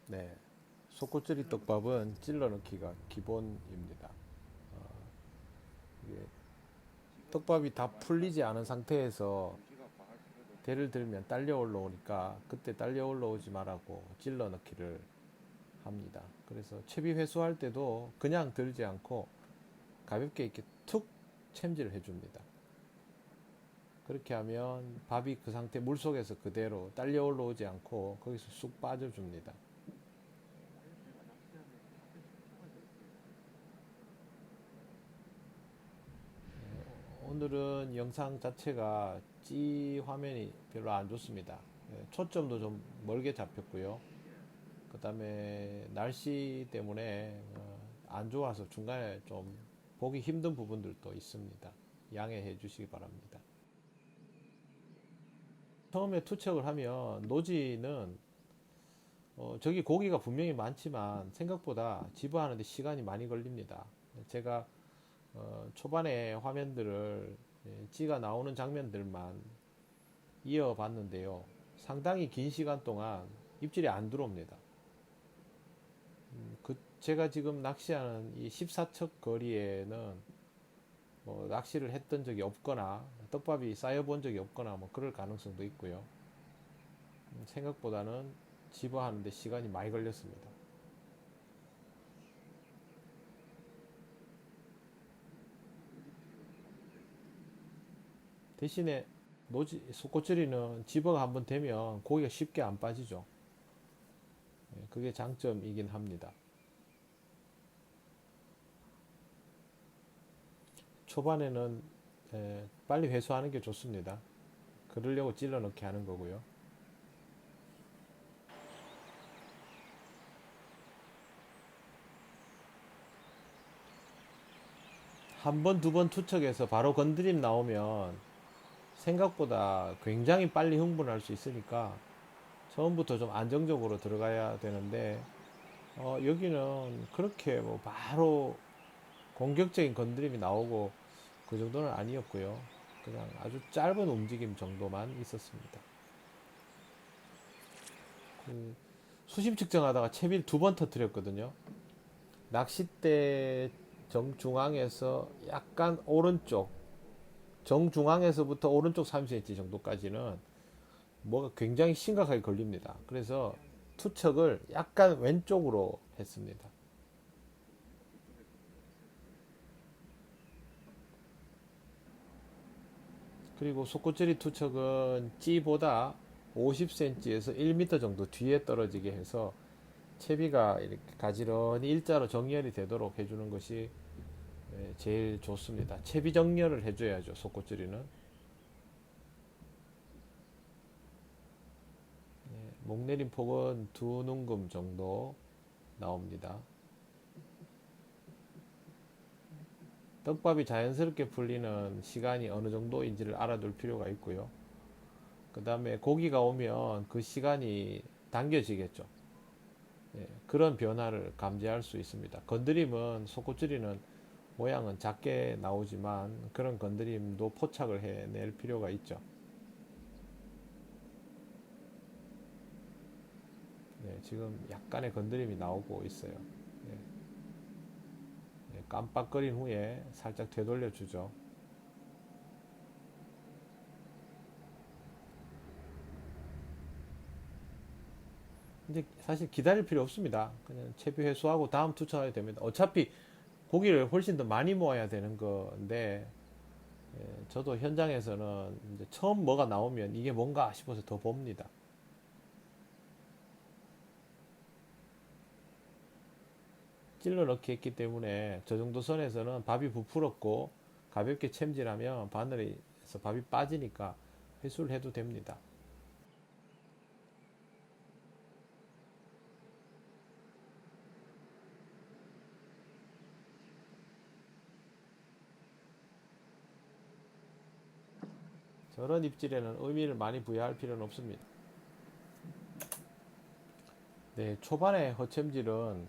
네, 속꼬치리 떡밥은 찔러 넣기가 기본입니다. 이게 떡밥이 다 풀리지 않은 상태에서 대를 들면 딸려 올라오니까 그때 딸려 올라오지 말라고 찔러 넣기를 합니다. 그래서 채비 회수할 때도 그냥 들지 않고 가볍게 이렇게 툭 챔질을 해줍니다. 그렇게 하면 밥이 그 상태 물속에서 그대로 딸려 올라오지 않고 거기서 쑥 빠져줍니다. 오늘은 영상 자체가 찌 화면이 별로 안 좋습니다. 초점도 좀 멀게 잡혔고요. 그 다음에 날씨 때문에 안 좋아서 중간에 좀 보기 힘든 부분들도 있습니다. 양해해 주시기 바랍니다. 처음에 투척을 하면 노지는 저기 고기가 분명히 많지만 생각보다 집어하는데 시간이 많이 걸립니다. 제가 초반에 화면들을 찌가 나오는 장면들만 이어봤는데요. 상당히 긴 시간 동안 입질이 안 들어옵니다. 제가 지금 낚시하는 이 14척 거리에는 뭐 낚시를 했던 적이 없거나 떡밥이 쌓여본 적이 없거나 뭐 그럴 가능성도 있고요. 생각보다는 집어하는데 시간이 많이 걸렸습니다. 대신에 속꼬치리는 집어가 한번 되면 고기가 쉽게 안 빠지죠. 그게 장점이긴 합니다. 초반에는 빨리 회수하는 게 좋습니다. 그러려고 찔러 넣게 하는 거고요. 한 번, 두 번 투척해서 바로 건드림 나오면 생각보다 굉장히 빨리 흥분할 수 있으니까 처음부터 좀 안정적으로 들어가야 되는데 여기는 그렇게 뭐 바로 공격적인 건드림이 나오고 그 정도는 아니었고요. 그냥 아주 짧은 움직임 정도만 있었습니다. 그 수심 측정하다가 채비를 두 번 터뜨렸거든요. 낚싯대 정중앙에서 약간 오른쪽, 정중앙에서부터 오른쪽 3cm 정도까지는 뭐가 굉장히 심각하게 걸립니다. 그래서 투척을 약간 왼쪽으로 했습니다. 그리고 속꼬치리 투척은 찌보다 50cm에서 1m 정도 뒤에 떨어지게 해서 채비가 이렇게 가지런히 일자로 정렬이 되도록 해주는 것이 제일 좋습니다. 채비 정렬을 해줘야죠, 속꼬치리는. 목 내린 폭은 두 눈금 정도 나옵니다. 떡밥이 자연스럽게 풀리는 시간이 어느 정도인지를 알아둘 필요가 있고요. 그 다음에 고기가 오면 그 시간이 당겨지겠죠. 그런 변화를 감지할 수 있습니다. 건드림은 속꼬치리는 모양은 작게 나오지만 그런 건드림도 포착을 해낼 필요가 있죠. 네, 지금 약간의 건드림이 나오고 있어요. 네, 네, 깜빡거린 후에 살짝 되돌려 주죠. 근데 사실 기다릴 필요 없습니다. 그냥 채비 회수하고 다음 투척해야 됩니다. 어차피 고기를 훨씬 더 많이 모아야 되는 건데 저도 현장에서는 이제 처음 뭐가 나오면 이게 뭔가 싶어서 더 봅니다. 찔러 넣기 했기 때문에 저 정도 선에서는 밥이 부풀었고 가볍게 챔질하면 바늘에서 밥이 빠지니까 회수를 해도 됩니다. 저런 입질에는 의미를 많이 부여할 필요는 없습니다. 네, 초반에 허챔질은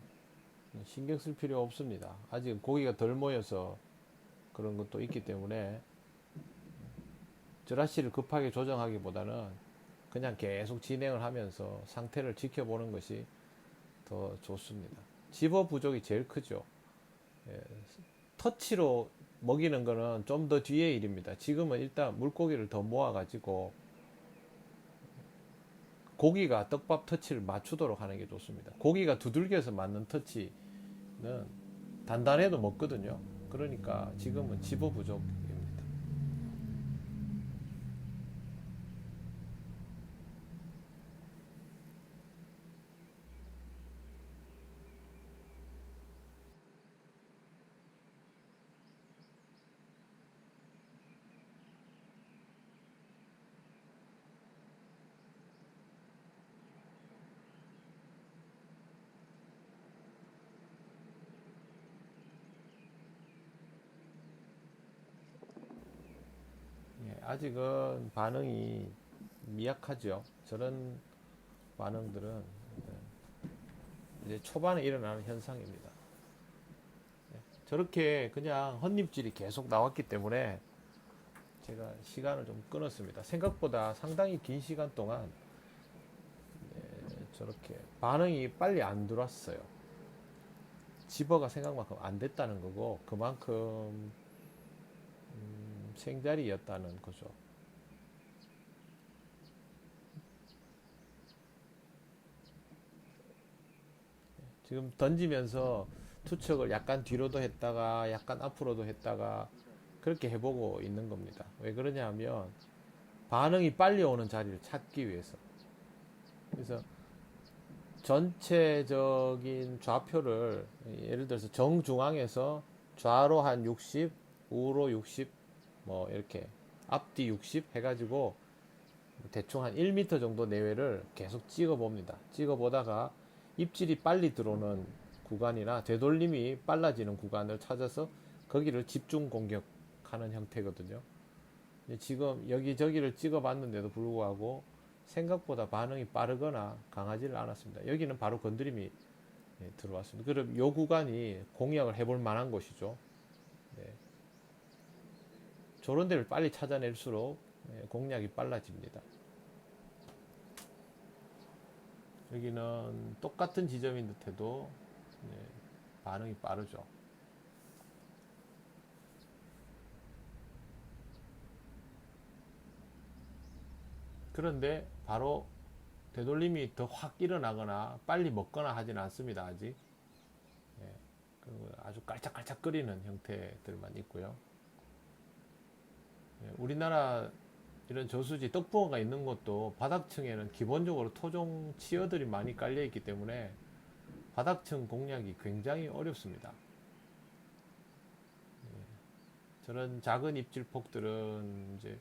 신경 쓸 필요 없습니다. 아직 고기가 덜 모여서 그런 것도 있기 때문에 쩌라시를 급하게 조정하기보다는 그냥 계속 진행을 하면서 상태를 지켜보는 것이 더 좋습니다. 집어 부족이 제일 크죠. 예, 터치로 먹이는 거는 좀 더 뒤의 일입니다. 지금은 일단 물고기를 더 모아가지고 고기가 떡밥 터치를 맞추도록 하는 게 좋습니다. 고기가 두들겨서 맞는 터치는 단단해도 먹거든요. 그러니까 지금은 집어 부족입니다. 예, 아직은 반응이 미약하죠. 저런 반응들은 이제 초반에 일어나는 현상입니다. 저렇게 그냥 헛입질이 계속 나왔기 때문에 제가 시간을 좀 끊었습니다. 생각보다 상당히 긴 시간 동안 저렇게 반응이 빨리 안 들어왔어요. 집어가 생각만큼 안 됐다는 거고 그만큼 생자리였다는 거죠. 지금 던지면서 투척을 약간 뒤로도 했다가 약간 앞으로도 했다가 그렇게 해보고 있는 겁니다. 왜 그러냐 하면 반응이 빨리 오는 자리를 찾기 위해서. 그래서 전체적인 좌표를 예를 들어서 정중앙에서 좌로 한 60, 우로 60, 뭐 이렇게 앞뒤 60 해가지고 대충 한 1m 정도 내외를 계속 찍어 봅니다. 찍어 보다가 입질이 빨리 들어오는 구간이나 되돌림이 빨라지는 구간을 찾아서 거기를 집중 공격하는 형태거든요. 지금 여기저기를 찍어 봤는데도 불구하고 생각보다 반응이 빠르거나 강하지를 않았습니다. 여기는 바로 건드림이 들어왔습니다. 그럼 이 구간이 공략을 해볼 만한 곳이죠. 네. 저런 데를 빨리 찾아낼수록 공략이 빨라집니다. 여기는 똑같은 지점인 듯해도 반응이 빠르죠. 그런데 바로 되돌림이 더 확 일어나거나 빨리 먹거나 하진 않습니다. 아직. 아주 깔짝깔짝거리는 형태들만 있고요. 우리나라 이런 저수지 떡붕어가 있는 곳도 바닥층에는 기본적으로 토종 치어들이 많이 깔려 있기 때문에 바닥층 공략이 굉장히 어렵습니다. 저런 작은 입질폭들은 이제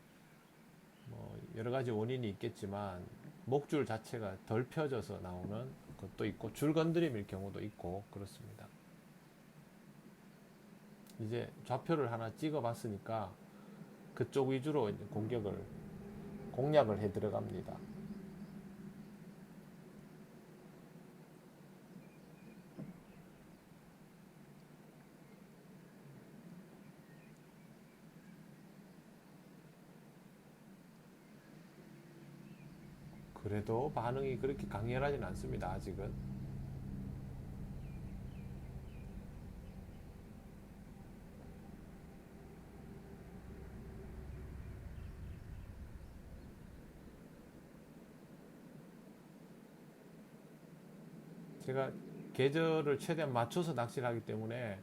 뭐 여러 가지 원인이 있겠지만 목줄 자체가 덜 펴져서 나오는 것도 있고 줄 건드림일 경우도 있고 그렇습니다. 이제 좌표를 하나 찍어 봤으니까 그쪽 위주로 공략을 해 들어갑니다. 그래도 반응이 그렇게 강렬하진 않습니다. 아직은. 제가 계절을 최대한 맞춰서 낚시를 하기 때문에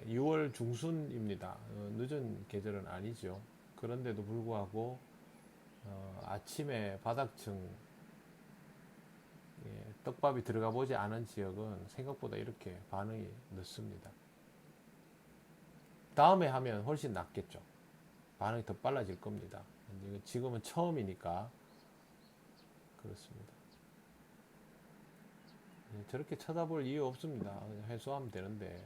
6월 중순입니다. 늦은 계절은 아니죠. 그런데도 불구하고 아침에 바닥층 떡밥이 들어가 보지 않은 지역은 생각보다 이렇게 반응이 늦습니다. 다음에 하면 훨씬 낫겠죠. 반응이 더 빨라질 겁니다. 지금은 처음이니까 그렇습니다. 저렇게 쳐다볼 이유 없습니다. 그냥 회수하면 되는데.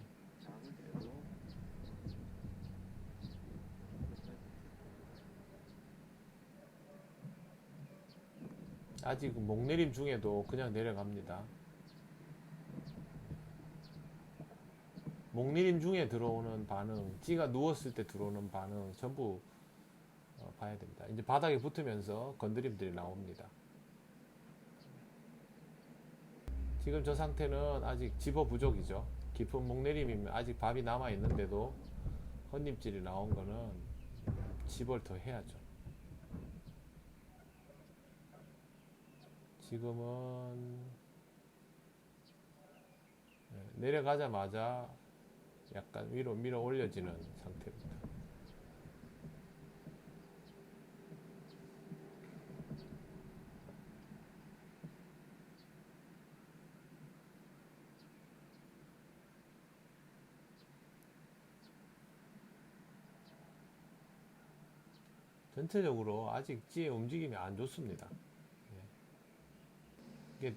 아직 목내림 중에도 그냥 내려갑니다. 목내림 중에 들어오는 반응, 찌가 누웠을 때 들어오는 반응 전부 봐야 됩니다. 이제 바닥에 붙으면서 건드림들이 나옵니다. 지금 저 상태는 아직 집어 부족이죠. 깊은 목내림이면 아직 밥이 남아 있는데도 헌잎질이 나온 거는 집을 더 해야죠. 지금은 내려가자마자 약간 위로 밀어 올려지는 상태입니다. 전체적으로 아직 찌의 움직임이 안 좋습니다. 이게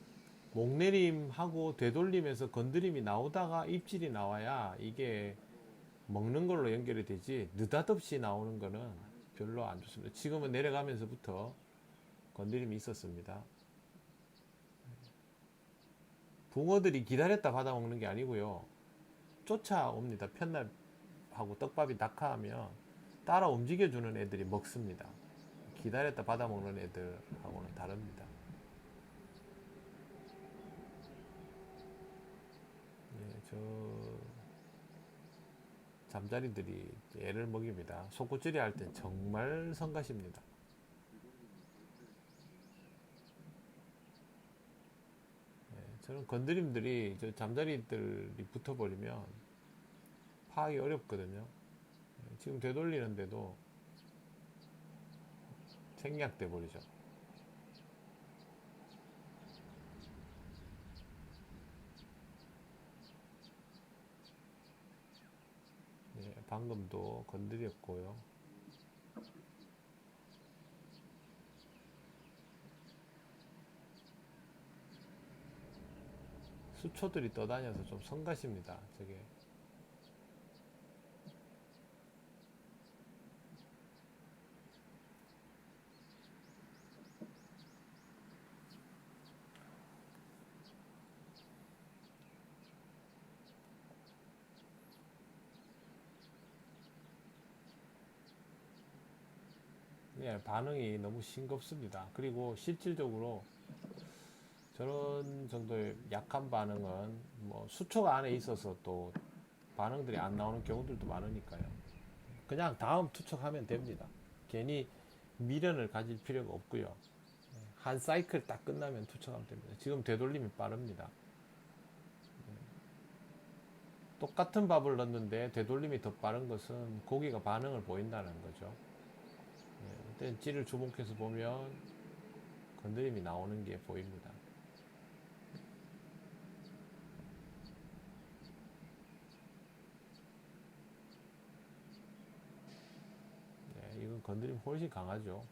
목내림하고 되돌리면서 건드림이 나오다가 입질이 나와야 이게 먹는 걸로 연결이 되지, 느닷없이 나오는 거는 별로 안 좋습니다. 지금은 내려가면서부터 건드림이 있었습니다. 붕어들이 기다렸다 받아먹는 게 아니고요, 쫓아옵니다. 편납하고 떡밥이 낙하하면 따라 움직여주는 애들이 먹습니다. 기다렸다 받아먹는 애들하고는 다릅니다. 저 잠자리들이 애를 먹입니다. 속구찌리 할 땐 정말 성가십니다. 저는 건드림들이 저 잠자리들이 붙어버리면 파악이 어렵거든요. 지금 되돌리는데도 생략돼 버리죠. 방금도 건드렸고요. 수초들이 떠다녀서 좀 성가십니다. 저게. 반응이 너무 싱겁습니다. 그리고 실질적으로 저런 정도의 약한 반응은 뭐 수초가 안에 있어서 또 반응들이 안 나오는 경우들도 많으니까요. 그냥 다음 투척하면 됩니다. 괜히 미련을 가질 필요가 없고요. 한 사이클 딱 끝나면 투척하면 됩니다. 지금 되돌림이 빠릅니다. 똑같은 밥을 넣는데 되돌림이 더 빠른 것은 고기가 반응을 보인다는 거죠. 그때 찌를 주목해서 보면 건드림이 나오는 게 보입니다. 이건 건드림 훨씬 강하죠.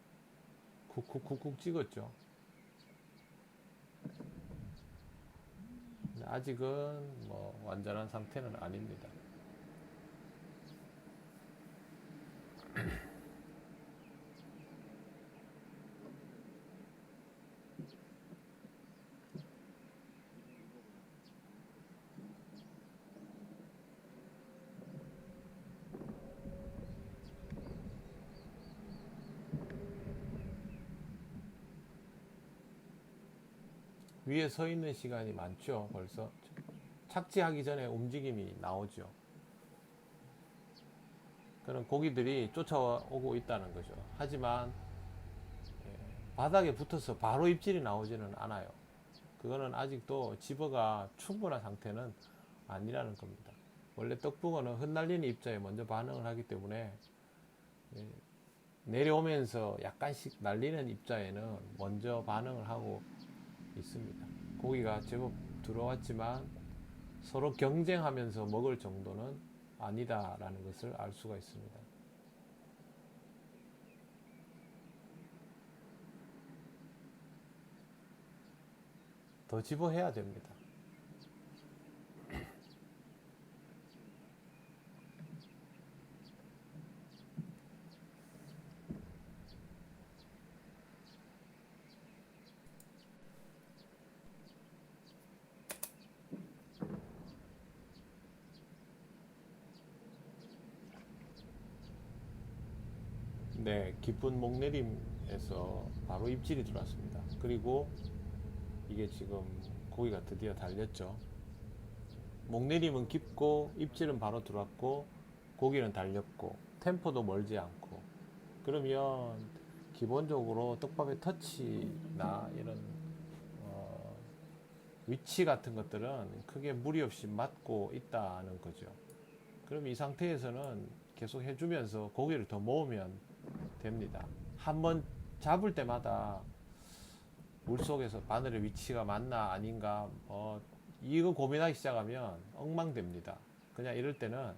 쿡쿡쿡쿡 찍었죠. 아직은 뭐 완전한 상태는 아닙니다. 위에 서 있는 시간이 많죠. 벌써 착지하기 전에 움직임이 나오죠. 그런 고기들이 쫓아오고 있다는 거죠. 하지만 바닥에 붙어서 바로 입질이 나오지는 않아요. 그거는 아직도 집어가 충분한 상태는 아니라는 겁니다. 원래 떡붕어는 흩날리는 입자에 먼저 반응을 하기 때문에 내려오면서 약간씩 날리는 입자에는 먼저 반응을 하고 있습니다. 고기가 제법 들어왔지만 서로 경쟁하면서 먹을 정도는 아니다라는 것을 알 수가 있습니다. 더 집어해야 됩니다. 네, 깊은 목내림에서 바로 입질이 들어왔습니다. 그리고 이게 지금 고기가 드디어 달렸죠. 목내림은 깊고 입질은 바로 들어왔고 고기는 달렸고 템포도 멀지 않고, 그러면 기본적으로 떡밥의 터치나 이런 위치 같은 것들은 크게 무리 없이 맞고 있다는 거죠. 그럼 이 상태에서는 계속 해주면서 고기를 더 모으면 됩니다. 한번 잡을 때마다 물속에서 바늘의 위치가 맞나 아닌가 이거 고민하기 시작하면 엉망됩니다. 그냥 이럴 때는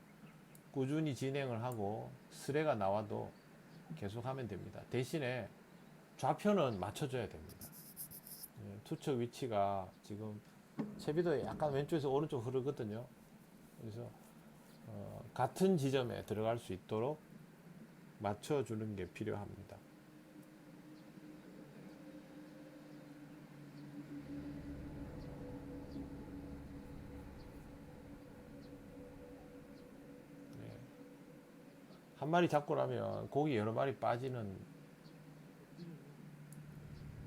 꾸준히 진행을 하고 스레가 나와도 계속 하면 됩니다. 대신에 좌표는 맞춰줘야 됩니다. 투척 위치가 지금 채비도 약간 왼쪽에서 오른쪽 흐르거든요. 그래서 같은 지점에 들어갈 수 있도록 맞춰주는 게 필요합니다. 네. 한 마리 잡고 나면 고기 여러 마리 빠지는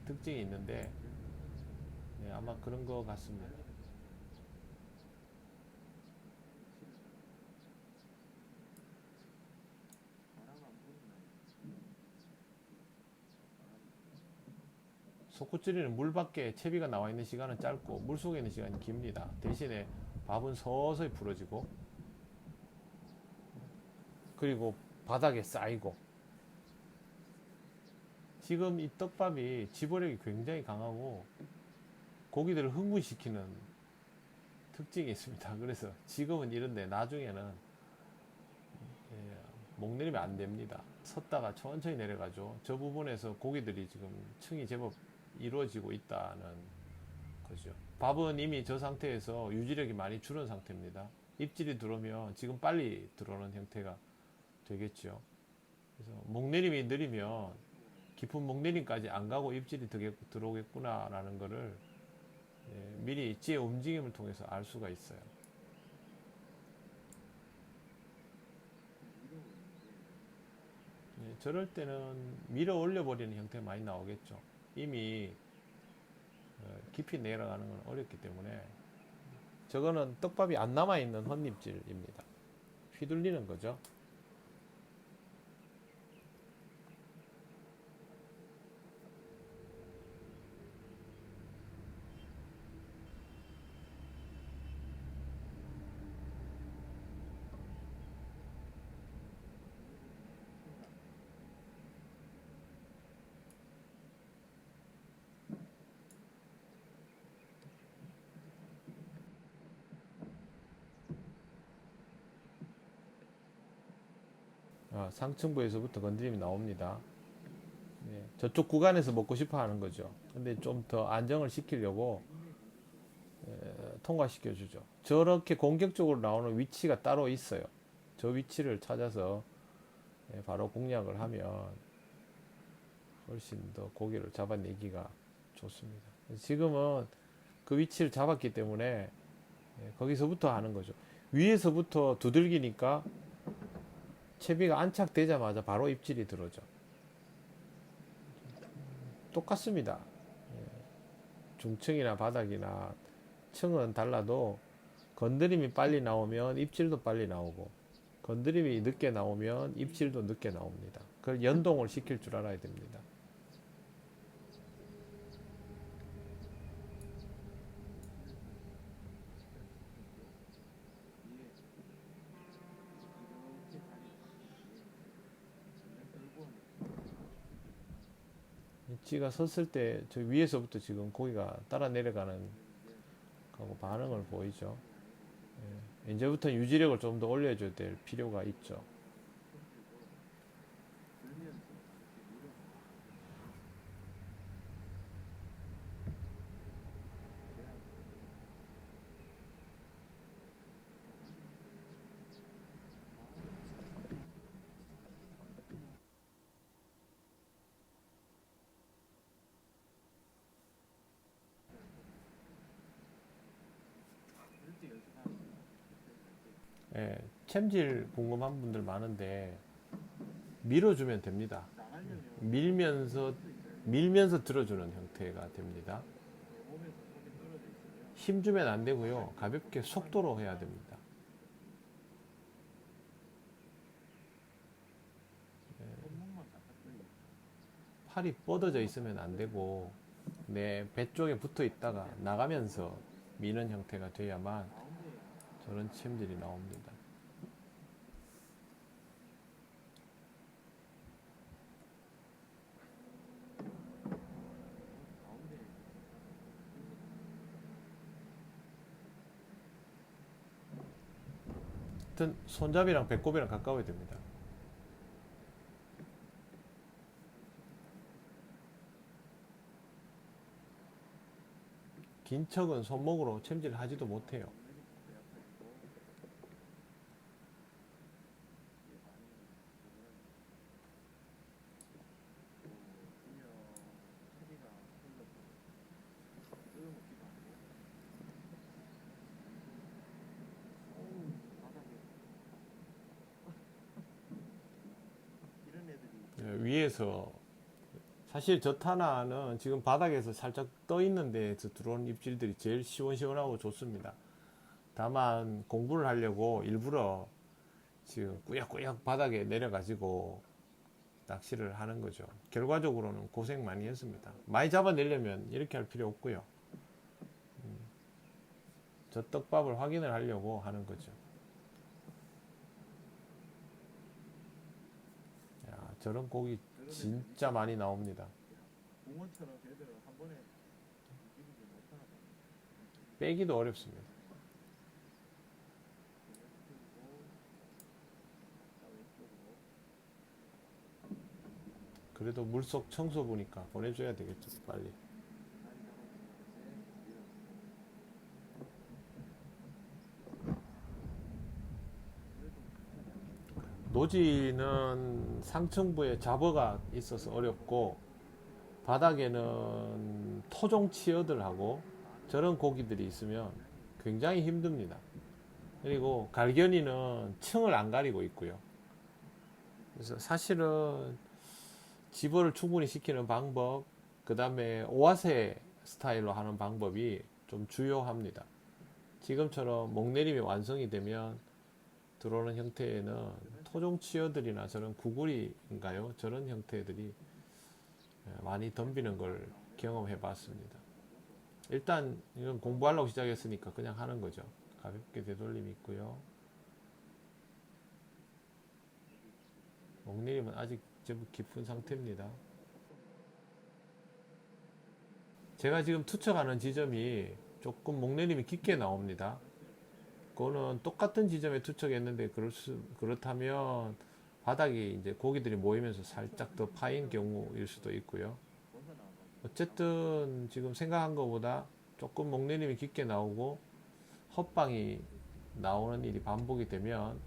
특징이 있는데, 네, 아마 그런 거 같습니다. 속구찌리는 물 밖에 채비가 나와 있는 시간은 짧고 물 속에 있는 시간이 깁니다. 대신에 밥은 서서히 풀어지고, 그리고 바닥에 쌓이고. 지금 이 떡밥이 지보력이 굉장히 강하고 고기들을 흥분시키는 특징이 있습니다. 그래서 지금은 이런데 나중에는 목 내리면 안 됩니다. 섰다가 천천히 내려가죠. 저 부분에서 고기들이 지금 층이 제법 이루어지고 있다는 거죠. 밥은 이미 저 상태에서 유지력이 많이 줄은 상태입니다. 입질이 들어오면 지금 빨리 들어오는 형태가 되겠죠. 그래서 목내림이 느리면 깊은 목내림까지 안 가고 입질이 들어오겠구나라는 거를 미리 찌의 움직임을 통해서 알 수가 있어요. 저럴 때는 밀어 올려버리는 형태가 많이 나오겠죠. 이미 깊이 내려가는 건 어렵기 때문에. 저거는 떡밥이 안 남아있는 혼입질입니다. 휘둘리는 거죠. 상층부에서부터 건드림이 나옵니다. 저쪽 구간에서 먹고 싶어 하는 거죠. 근데 좀 더 안정을 시키려고 통과시켜 주죠. 저렇게 공격적으로 나오는 위치가 따로 있어요. 저 위치를 찾아서 바로 공략을 하면 훨씬 더 고기를 잡아내기가 좋습니다. 지금은 그 위치를 잡았기 때문에 거기서부터 하는 거죠. 위에서부터 두들기니까 채비가 안착되자마자 바로 입질이 들어오죠. 똑같습니다. 중층이나 바닥이나 층은 달라도 건드림이 빨리 나오면 입질도 빨리 나오고, 건드림이 늦게 나오면 입질도 늦게 나옵니다. 그걸 연동을 시킬 줄 알아야 됩니다. 찌가 섰을 때 저 위에서부터 지금 고기가 따라 내려가는 거고 반응을 보이죠. 이제부터 유지력을 좀 더 올려줘야 될 필요가 있죠. 챔질 궁금한 분들 많은데 밀어주면 됩니다. 밀면서 들어주는 형태가 됩니다. 힘 주면 안 되고요. 가볍게 속도로 해야 됩니다. 팔이 뻗어져 있으면 안 되고 내 배 쪽에 붙어 있다가 나가면서 미는 형태가 돼야만 저런 챔질이 나옵니다. 하여튼 손잡이랑 배꼽이랑 가까워야 됩니다. 긴 척은 손목으로 챔질 하지도 못해요. 위에서 사실 저 타나는 지금 바닥에서 살짝 떠 있는 데에서 들어오는 입질들이 제일 시원시원하고 좋습니다. 다만 공부를 하려고 일부러 지금 꾸역꾸역 바닥에 내려가지고 낚시를 하는 거죠. 결과적으로는 고생 많이 했습니다. 많이 잡아내려면 이렇게 할 필요 없고요. 저 떡밥을 확인을 하려고 하는 거죠. 야, 저런 고기 진짜 많이 나옵니다. 빼기도 어렵습니다. 그래도 물속 청소 보니까 보내줘야 되겠죠, 빨리. 노지는 상층부에 잡어가 있어서 어렵고 바닥에는 토종 치어들하고 저런 고기들이 있으면 굉장히 힘듭니다. 그리고 갈견이는 층을 안 가리고 있고요. 그래서 사실은 집어를 충분히 시키는 방법, 그 다음에 오화세 스타일로 하는 방법이 좀 주요합니다. 지금처럼 목내림이 완성이 되면 들어오는 형태에는 토종 치어들이나 저런 구구리인가요? 저런 형태들이 많이 덤비는 걸 경험해 봤습니다. 일단 이건 공부하려고 시작했으니까 그냥 하는 거죠. 가볍게 되돌림 있고요. 목내림은 아직 제법 깊은 상태입니다. 제가 지금 투척하는 지점이 조금 목내림이 깊게 나옵니다. 그거는 똑같은 지점에 투척했는데 그렇다면 바닥이 이제 고기들이 모이면서 살짝 더 파인 경우일 수도 있고요. 어쨌든 지금 생각한 것보다 조금 목내림이 깊게 나오고 헛방이 나오는 일이 반복이 되면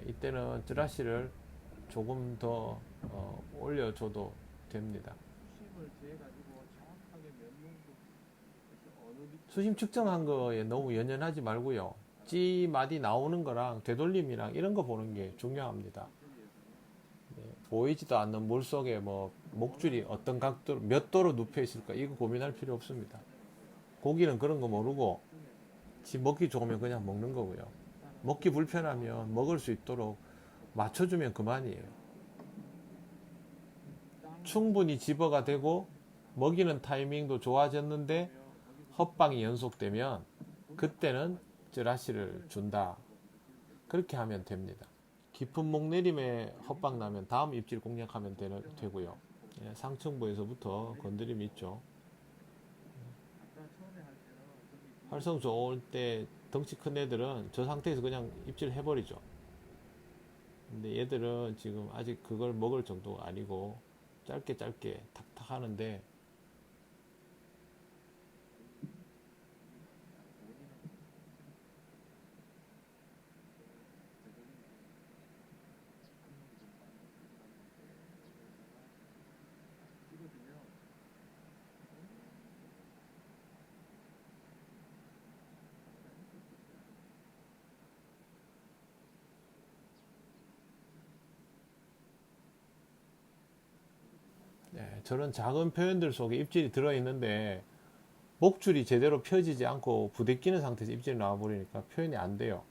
이때는 쯔라시를 조금 더 올려줘도 됩니다. 수심 측정한 거에 너무 연연하지 말고요. 찌마디 나오는 거랑 되돌림이랑 이런 거 보는 게 중요합니다. 보이지도 않는 물 속에 뭐 목줄이 어떤 각도로 몇 도로 눕혀 있을까 이거 고민할 필요 없습니다. 고기는 그런 거 모르고 지 먹기 좋으면 그냥 먹는 거고요. 먹기 불편하면 먹을 수 있도록 맞춰주면 그만이에요. 충분히 집어가 되고 먹이는 타이밍도 좋아졌는데 헛방이 연속되면 그때는 쯔라시를 준다. 그렇게 하면 됩니다. 깊은 목내림에 헛방 나면 다음 입질 공략하면 되고요. 상층부에서부터 건드림이 있죠. 활성 좋을 때 덩치 큰 애들은 저 상태에서 그냥 입질 해버리죠. 근데 얘들은 지금 아직 그걸 먹을 정도가 아니고 짧게 탁탁 하는데 저런 작은 표현들 속에 입질이 들어있는데 목줄이 제대로 펴지지 않고 부대끼는 상태에서 입질이 나와버리니까 표현이 안 돼요.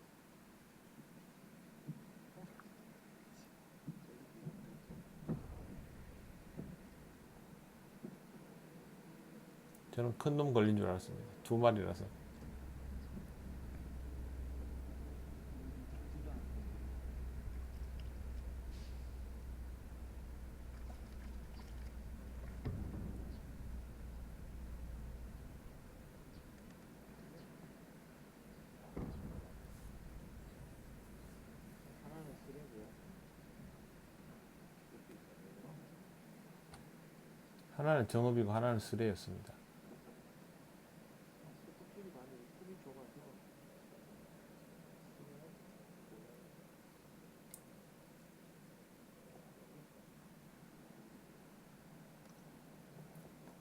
저는 큰 놈 걸린 줄 알았습니다. 두 마리라서. 하나는 정읍이고 하나는 수레였습니다.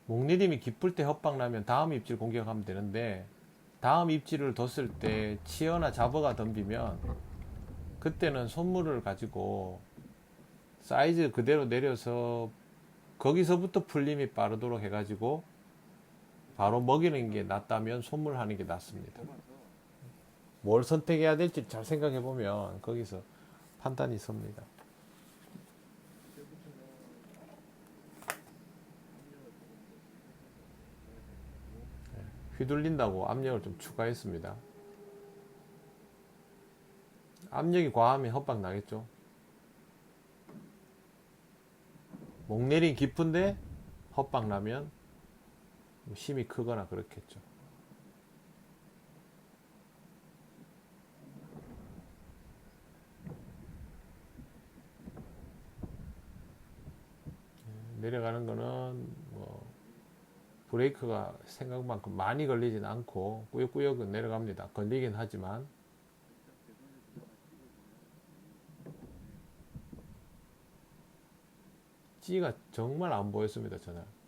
목내림이 깊을 때 헛방 나면 다음 입질 공격하면 되는데, 다음 입질을 뒀을 때 치어나 잡어가 덤비면 그때는 손물을 가지고 사이즈 그대로 내려서 거기서부터 풀림이 빠르도록 해가지고 바로 먹이는 게 낫다면 손물하는 게 낫습니다. 뭘 선택해야 될지 잘 생각해 보면 거기서 판단이 섭니다. 휘둘린다고 압력을 좀 추가했습니다. 압력이 과하면 헛방 나겠죠. 목내림 깊은데 헛방 나면 힘이 크거나 그렇겠죠. 내려가는 거는 뭐 브레이크가 생각만큼 많이 걸리진 않고 꾸역꾸역 내려갑니다. 걸리긴 하지만 찌가 정말 안 보였습니다. 저는.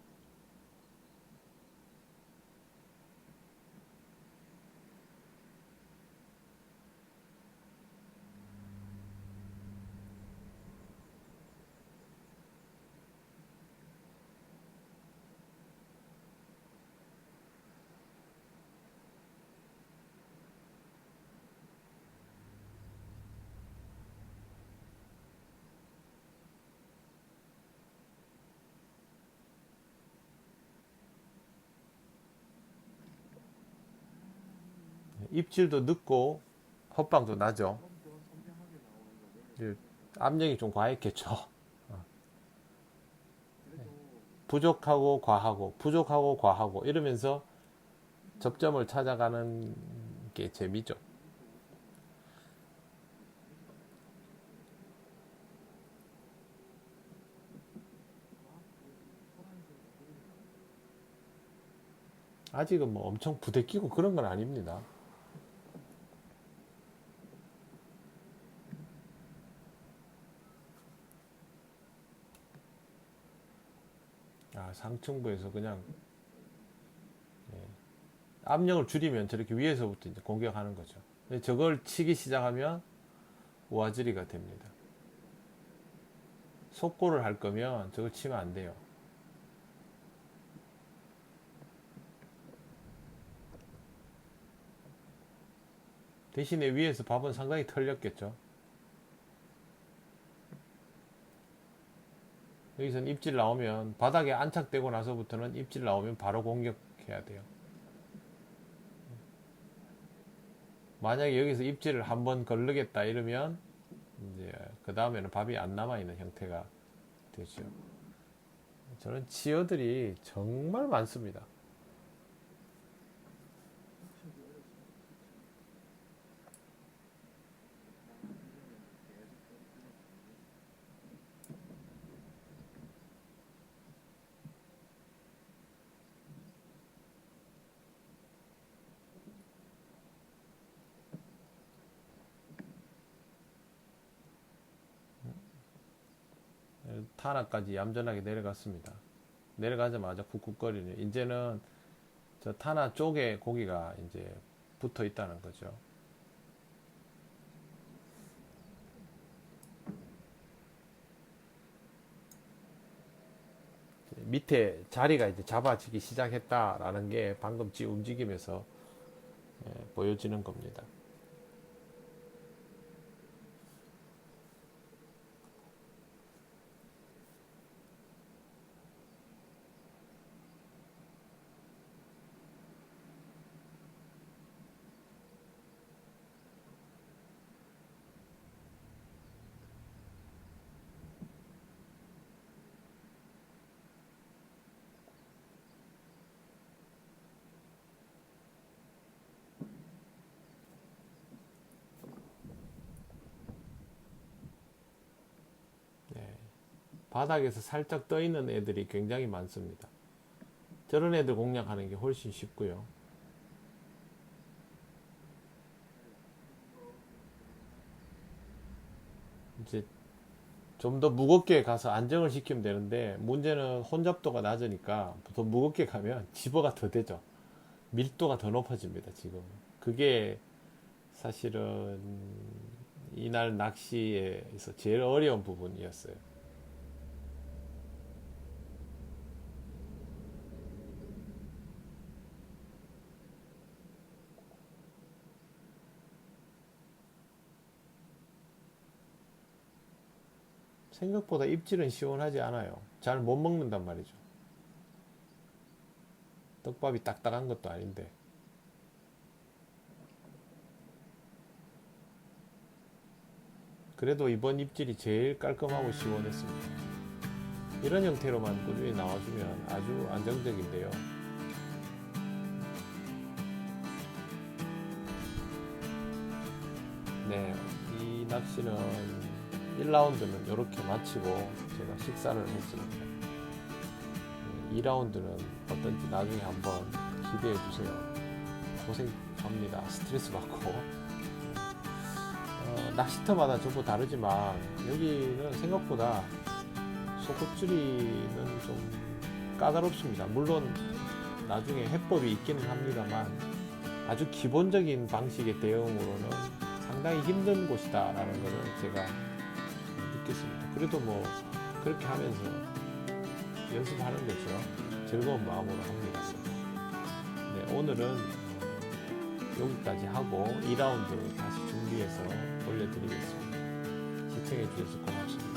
입질도 늦고 헛방도 나죠. 압력이 좀 과했겠죠. 부족하고 과하고 부족하고 과하고 이러면서 접점을 찾아가는 게 재미죠. 아직은 뭐 엄청 부대끼고 그런 건 아닙니다. 상층부에서 그냥 압력을 줄이면 저렇게 위에서부터 이제 공격하는 거죠. 저걸 치기 시작하면 우아지리가 됩니다. 속고를 할 거면 저걸 치면 안 돼요. 대신에 위에서 밥은 상당히 털렸겠죠. 여기서는 입질 나오면 바닥에 안착되고 나서부터는 입질 나오면 바로 공격해야 돼요. 만약에 여기서 입질을 한번 걸르겠다 이러면 이제 그 다음에는 밥이 안 남아 있는 형태가 되죠. 저는 치어들이 정말 많습니다. 타나까지 얌전하게 내려갔습니다. 내려가자마자 쿡쿡거리는 이제는 저 타나 쪽에 고기가 이제 붙어 있다는 거죠. 밑에 자리가 이제 잡아지기 시작했다라는 게 방금 지 움직임에서 보여지는 겁니다. 바닥에서 살짝 떠 있는 애들이 굉장히 많습니다. 저런 애들 공략하는 게 훨씬 쉽고요. 이제 좀 더 무겁게 가서 안정을 시키면 되는데 문제는 혼잡도가 낮으니까 더 무겁게 가면 집어가 더 되죠. 밀도가 더 높아집니다. 지금 그게 사실은 이날 낚시에서 제일 어려운 부분이었어요. 생각보다 입질은 시원하지 않아요. 잘 못 먹는단 말이죠. 떡밥이 딱딱한 것도 아닌데. 그래도 이번 입질이 제일 깔끔하고 시원했습니다. 이런 형태로만 꾸준히 나와주면 아주 안정적인데요. 네, 이 낚시는 1라운드는 이렇게 마치고 제가 식사를 했습니다. 2라운드는 어떤지 나중에 한번 기대해 주세요. 고생합니다. 스트레스 받고. 낚시터마다 전부 다르지만 여기는 생각보다 소꿉줄이는 좀 까다롭습니다. 물론 나중에 해법이 있기는 합니다만 아주 기본적인 방식의 대응으로는 상당히 힘든 곳이다 라는 것을 제가 느꼈습니다. 그래도 뭐 그렇게 하면서 연습하는 거죠. 즐거운 마음으로 합니다. 네, 오늘은 여기까지 하고 2라운드 다시 준비해서 올려드리겠습니다. 시청해 주셔서 고맙습니다.